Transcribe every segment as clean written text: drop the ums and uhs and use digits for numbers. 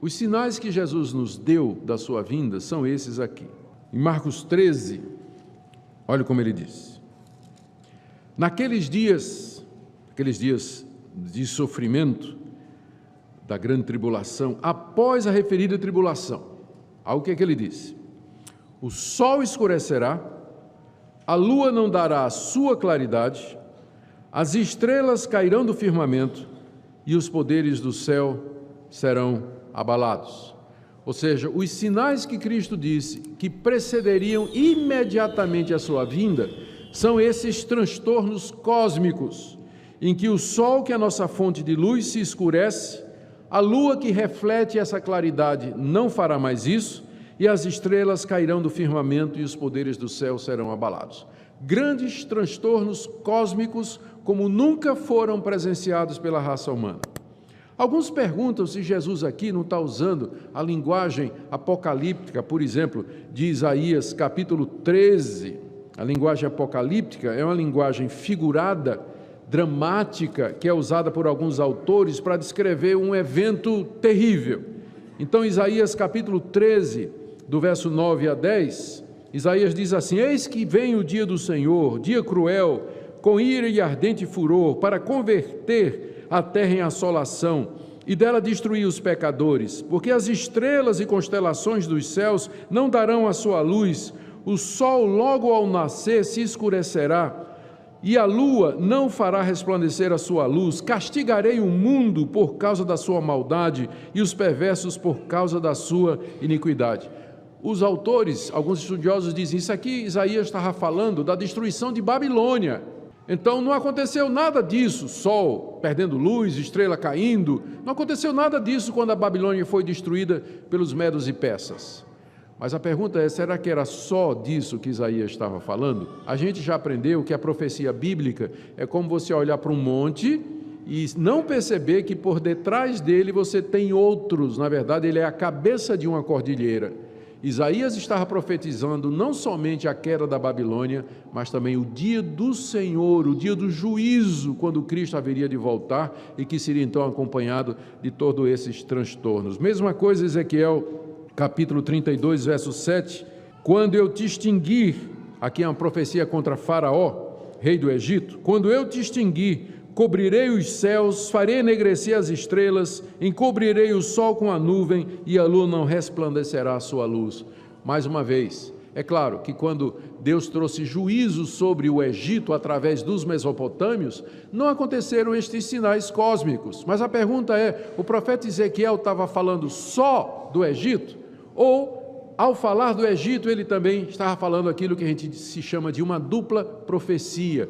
Os sinais que Jesus nos deu da sua vinda são esses aqui. Em Marcos 13, olha como ele diz: naqueles dias de sofrimento, da grande tribulação, após a referida tribulação, olha o que é que ele disse: o sol escurecerá, a lua não dará a sua claridade, as estrelas cairão do firmamento e os poderes do céu serão abalados. Ou seja, os sinais que Cristo disse que precederiam imediatamente a sua vinda são esses transtornos cósmicos, em que o sol, que é a nossa fonte de luz, se escurece, a lua que reflete essa claridade não fará mais isso, e as estrelas cairão do firmamento e os poderes do céu serão abalados. Grandes transtornos cósmicos como nunca foram presenciados pela raça humana. Alguns perguntam se Jesus aqui não está usando a linguagem apocalíptica, por exemplo, de Isaías capítulo 13. A linguagem apocalíptica é uma linguagem figurada, dramática, que é usada por alguns autores para descrever um evento terrível. Então, Isaías capítulo 13, do verso 9 a 10, Isaías diz assim: eis que vem o dia do Senhor, dia cruel, com ira e ardente furor, para converter a terra em assolação e dela destruir os pecadores, porque as estrelas e constelações dos céus não darão a sua luz, o sol logo ao nascer se escurecerá, e a lua não fará resplandecer a sua luz. Castigarei o mundo por causa da sua maldade e os perversos por causa da sua iniquidade. Os autores, alguns estudiosos dizem, isso aqui Isaías estava falando da destruição de Babilônia. Então não aconteceu nada disso, sol perdendo luz, estrela caindo, não aconteceu nada disso quando a Babilônia foi destruída pelos medos e persas. Mas a pergunta é, será que era só disso que Isaías estava falando? A gente já aprendeu que a profecia bíblica é como você olhar para um monte e não perceber que por detrás dele você tem outros. Na verdade, ele é a cabeça de uma cordilheira. Isaías estava profetizando não somente a queda da Babilônia, mas também o dia do Senhor, o dia do juízo, quando Cristo haveria de voltar e que seria então acompanhado de todos esses transtornos. Mesma coisa, Ezequiel, capítulo 32, verso 7, quando eu te extinguir, aqui é uma profecia contra Faraó, rei do Egito, quando eu te extinguir, cobrirei os céus, farei enegrecer as estrelas, encobrirei o sol com a nuvem e a lua não resplandecerá a sua luz. Mais uma vez, é claro que quando Deus trouxe juízo sobre o Egito através dos mesopotâmios, não aconteceram estes sinais cósmicos. Mas a pergunta é, o profeta Ezequiel estava falando só do Egito? Ou, ao falar do Egito, ele também estava falando aquilo que a gente se chama de uma dupla profecia?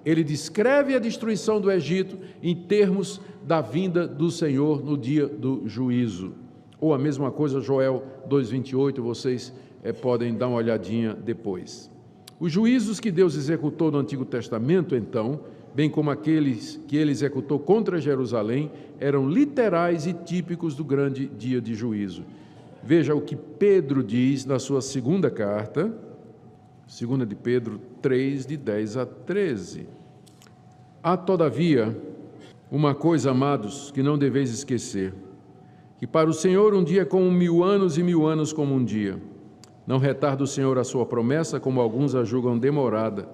Ele descreve a destruição do Egito em termos da vinda do Senhor no dia do juízo. Ou a mesma coisa, Joel 2,28, vocês podem dar uma olhadinha depois. Os juízos que Deus executou no Antigo Testamento, então, bem como aqueles que ele executou contra Jerusalém, eram literais e típicos do grande dia de juízo. Veja o que Pedro diz na sua segunda carta, 2 de Pedro 3, de 10 a 13. Há, todavia, uma coisa, amados, que não deveis esquecer, que para o Senhor um dia é como 1000 anos e 1000 anos como um dia. Não retarda o Senhor a sua promessa, como alguns a julgam demorada.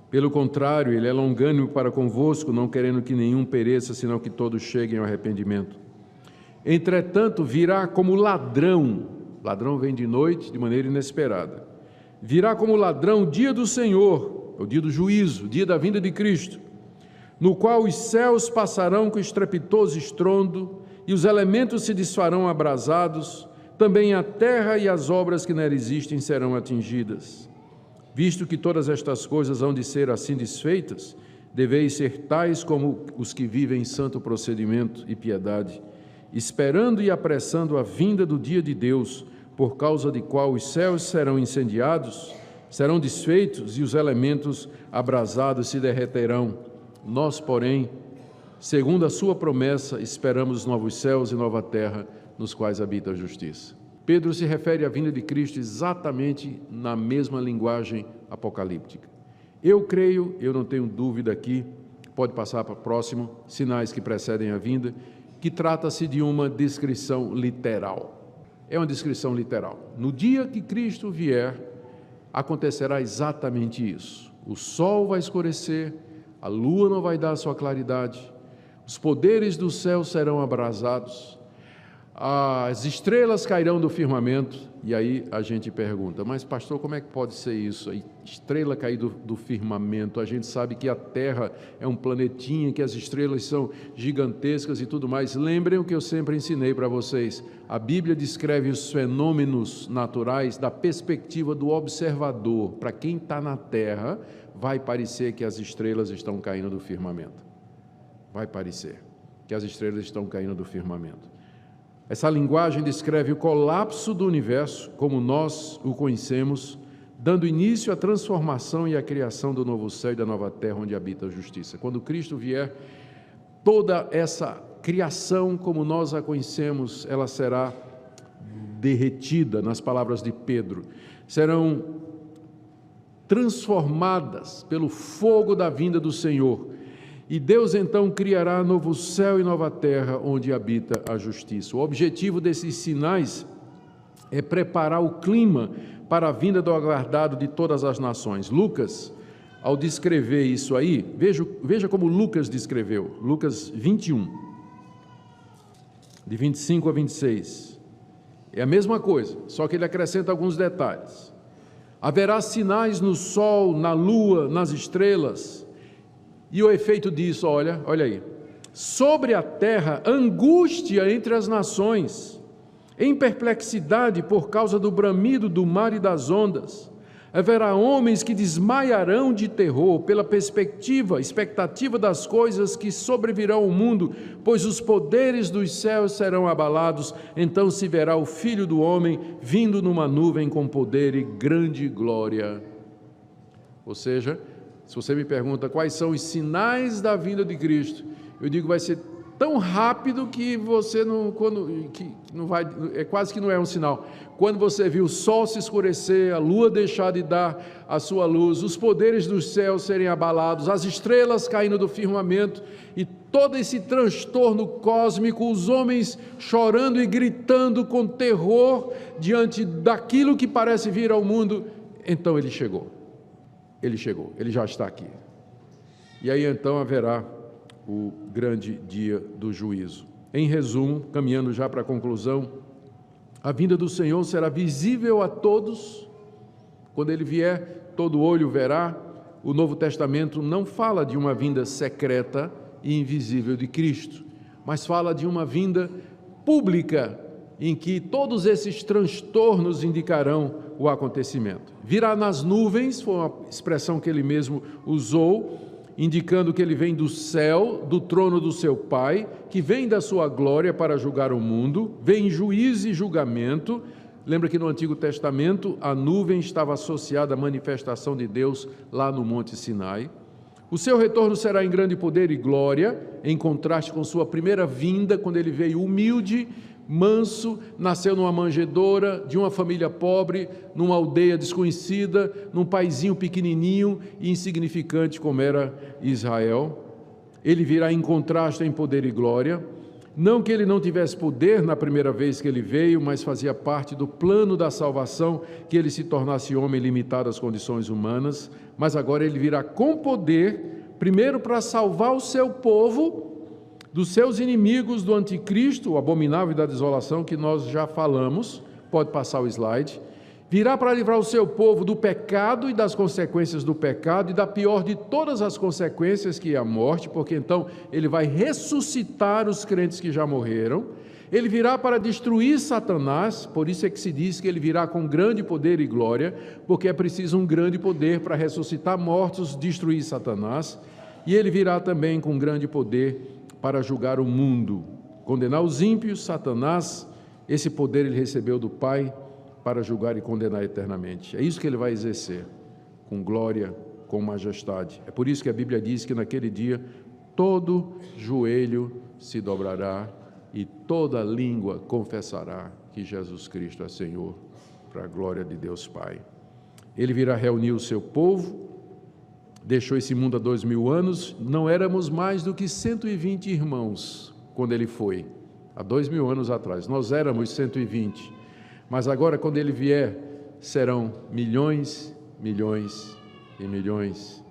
Pelo contrário, Ele é longânimo para convosco, não querendo que nenhum pereça, senão que todos cheguem ao arrependimento. Entretanto, virá como ladrão vem de noite, de maneira inesperada. Virá como ladrão o dia do Senhor, o dia do juízo, o dia da vinda de Cristo, no qual os céus passarão com estrepitoso estrondo e os elementos se desfarão abrasados, também a terra e as obras que nela existem serão atingidas. Visto que todas estas coisas hão de ser assim desfeitas, deveis ser tais como os que vivem em santo procedimento e piedade, esperando e apressando a vinda do dia de Deus, por causa de qual os céus serão incendiados, serão desfeitos e os elementos abrasados se derreterão. Nós, porém, segundo a sua promessa, esperamos novos céus e nova terra, nos quais habita a justiça. Pedro se refere à vinda de Cristo exatamente na mesma linguagem apocalíptica. Eu creio, eu não tenho dúvida aqui, pode passar para o próximo, sinais que precedem a vinda, que trata-se de uma descrição literal. É uma descrição literal. No dia que Cristo vier, acontecerá exatamente isso. O sol vai escurecer, a lua não vai dar sua claridade, os poderes do céu serão abrasados, as estrelas cairão do firmamento. E aí a gente pergunta, mas pastor, como é que pode ser isso? A estrela cair do firmamento, a gente sabe que a Terra é um planetinha, que as estrelas são gigantescas e tudo mais. Lembrem o que eu sempre ensinei para vocês, a Bíblia descreve os fenômenos naturais da perspectiva do observador. Para quem está na Terra, vai parecer que as estrelas estão caindo do firmamento. Vai parecer que as estrelas estão caindo do firmamento. Essa linguagem descreve o colapso do universo, como nós o conhecemos, dando início à transformação e à criação do novo céu e da nova terra, onde habita a justiça. Quando Cristo vier, toda essa criação, como nós a conhecemos, ela será derretida, nas palavras de Pedro. Serão transformadas pelo fogo da vinda do Senhor. E Deus então criará novo céu e nova terra, onde habita a justiça. O objetivo desses sinais é preparar o clima para a vinda do aguardado de todas as nações. Lucas, ao descrever isso aí, veja como Lucas descreveu, Lucas 21, de 25 a 26. É a mesma coisa, só que ele acrescenta alguns detalhes. Haverá sinais no sol, na lua, nas estrelas. E o efeito disso, olha aí, sobre a terra, angústia entre as nações, em perplexidade por causa do bramido do mar e das ondas. Haverá homens que desmaiarão de terror pela expectativa das coisas que sobrevirão ao mundo, pois os poderes dos céus serão abalados. Então se verá o Filho do Homem vindo numa nuvem com poder e grande glória. Ou seja, se você me pergunta quais são os sinais da vinda de Cristo, eu digo vai ser tão rápido que você não vai, quase que não é um sinal. Quando você viu o sol se escurecer, a lua deixar de dar a sua luz, os poderes dos céus serem abalados, as estrelas caindo do firmamento e todo esse transtorno cósmico, os homens chorando e gritando com terror diante daquilo que parece vir ao mundo, então ele chegou. Ele já está aqui. E aí então haverá o grande dia do juízo. Em resumo, caminhando já para a conclusão, a vinda do Senhor será visível a todos. Quando ele vier, todo olho verá. O Novo Testamento não fala de uma vinda secreta e invisível de Cristo, mas fala de uma vinda pública, em que todos esses transtornos indicarão o acontecimento. Virá nas nuvens, foi uma expressão que ele mesmo usou, indicando que ele vem do céu, do trono do seu Pai, que vem da sua glória para julgar o mundo, vem em juízo e julgamento. Lembra que no Antigo Testamento a nuvem estava associada à manifestação de Deus lá no Monte Sinai. O seu retorno será em grande poder e glória, em contraste com sua primeira vinda, quando ele veio humilde, manso, nasceu numa manjedoura, de uma família pobre, numa aldeia desconhecida, num paizinho pequenininho e insignificante como era Israel. Ele virá em contraste em poder e glória. Não que ele não tivesse poder na primeira vez que ele veio, mas fazia parte do plano da salvação, que ele se tornasse homem limitado às condições humanas, mas agora ele virá com poder, primeiro para salvar o seu povo dos seus inimigos, do anticristo, o abominável e da desolação, que nós já falamos, pode passar o slide. Virá para livrar o seu povo do pecado e das consequências do pecado, e da pior de todas as consequências, que é a morte, porque então ele vai ressuscitar os crentes que já morreram. Ele virá para destruir Satanás, por isso é que se diz que ele virá com grande poder e glória, porque é preciso um grande poder para ressuscitar mortos, destruir Satanás. E ele virá também com grande poder para julgar o mundo, condenar os ímpios. Satanás, esse poder ele recebeu do Pai para julgar e condenar eternamente. É isso que ele vai exercer, com glória, com majestade. É por isso que a Bíblia diz que naquele dia todo joelho se dobrará e toda língua confessará que Jesus Cristo é Senhor, para a glória de Deus Pai. Ele virá reunir o seu povo. Deixou esse mundo há 2000 anos, não éramos mais do que 120 irmãos, quando ele foi, há 2000 anos atrás. Nós éramos 120, mas agora, quando ele vier, serão milhões, milhões e milhões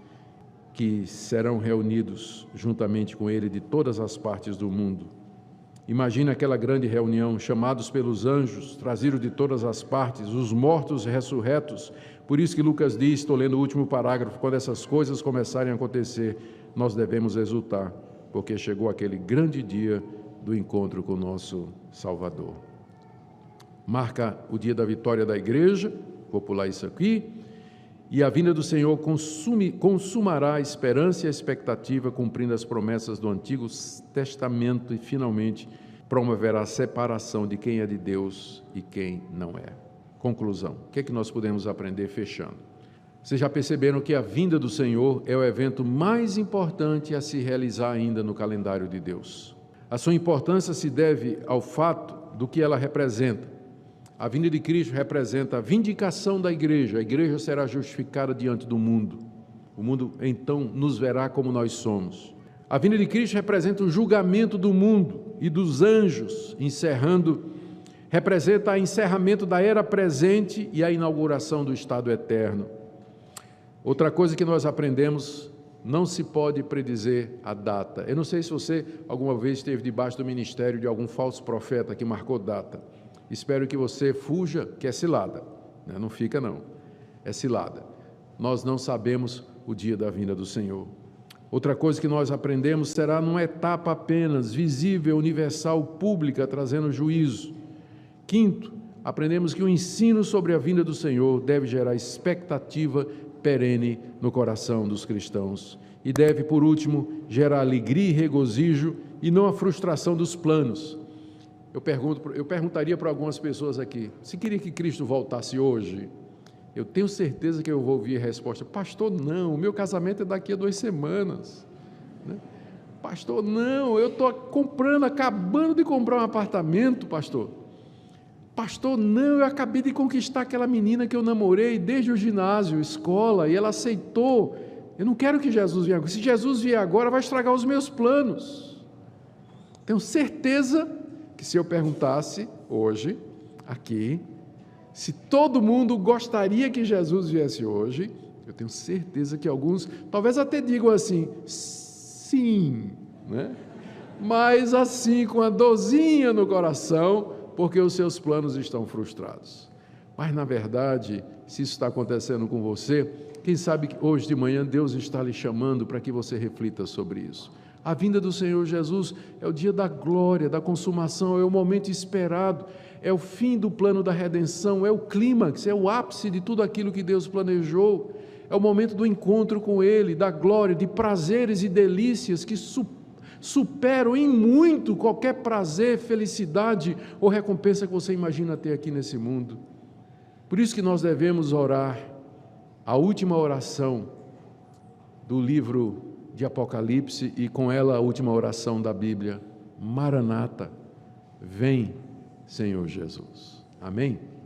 que serão reunidos juntamente com ele de todas as partes do mundo. Imagina aquela grande reunião, chamados pelos anjos, trazidos de todas as partes, os mortos ressurretos. Por isso que Lucas diz, estou lendo o último parágrafo, quando essas coisas começarem a acontecer, nós devemos exultar, porque chegou aquele grande dia do encontro com o nosso Salvador. Marca o dia da vitória da igreja, vou pular isso aqui, e a vinda do Senhor consumará a esperança e a expectativa, cumprindo as promessas do Antigo Testamento e, finalmente, promoverá a separação de quem é de Deus e quem não é. Conclusão. O que é que nós podemos aprender fechando? Vocês já perceberam que a vinda do Senhor é o evento mais importante a se realizar ainda no calendário de Deus. A sua importância se deve ao fato do que ela representa. A vinda de Cristo representa a vindicação da igreja. A igreja será justificada diante do mundo. O mundo, então, nos verá como nós somos. A vinda de Cristo representa o julgamento do mundo e dos anjos, representa o encerramento da era presente e a inauguração do estado eterno. Outra coisa que nós aprendemos, não se pode predizer a data. Eu não sei se você alguma vez esteve debaixo do ministério de algum falso profeta que marcou data. Espero que você fuja, que é cilada, né? Não fica não, é cilada. Nós não sabemos o dia da vinda do Senhor. Outra coisa que nós aprendemos será numa etapa apenas, visível, universal, pública, trazendo juízo. Quinto, aprendemos que o ensino sobre a vinda do Senhor deve gerar expectativa perene no coração dos cristãos e deve, por último, gerar alegria e regozijo e não a frustração dos planos. Eu perguntaria para algumas pessoas aqui, se queria que Cristo voltasse hoje, eu tenho certeza que eu vou ouvir a resposta, pastor, não, o meu casamento é daqui a 2 semanas. Né? Pastor, não, eu estou acabando de comprar um apartamento, pastor. Pastor, não, eu acabei de conquistar aquela menina que eu namorei desde o ginásio, escola, e ela aceitou. Eu não quero que Jesus venha agora. Se Jesus vier agora, vai estragar os meus planos. Tenho certeza que se eu perguntasse hoje, aqui, se todo mundo gostaria que Jesus viesse hoje, eu tenho certeza que alguns, talvez até digam assim, sim, né? Mas assim, com a dorzinha no coração, porque os seus planos estão frustrados. Mas, na verdade, se isso está acontecendo com você, quem sabe que hoje de manhã Deus está lhe chamando para que você reflita sobre isso. A vinda do Senhor Jesus é o dia da glória, da consumação, é o momento esperado, é o fim do plano da redenção, é o clímax, é o ápice de tudo aquilo que Deus planejou, é o momento do encontro com Ele, da glória, de prazeres e delícias que superam em muito qualquer prazer, felicidade ou recompensa que você imagina ter aqui nesse mundo. Por isso que nós devemos orar a última oração do livro de Apocalipse e com ela a última oração da Bíblia, Maranata, vem Senhor Jesus. Amém?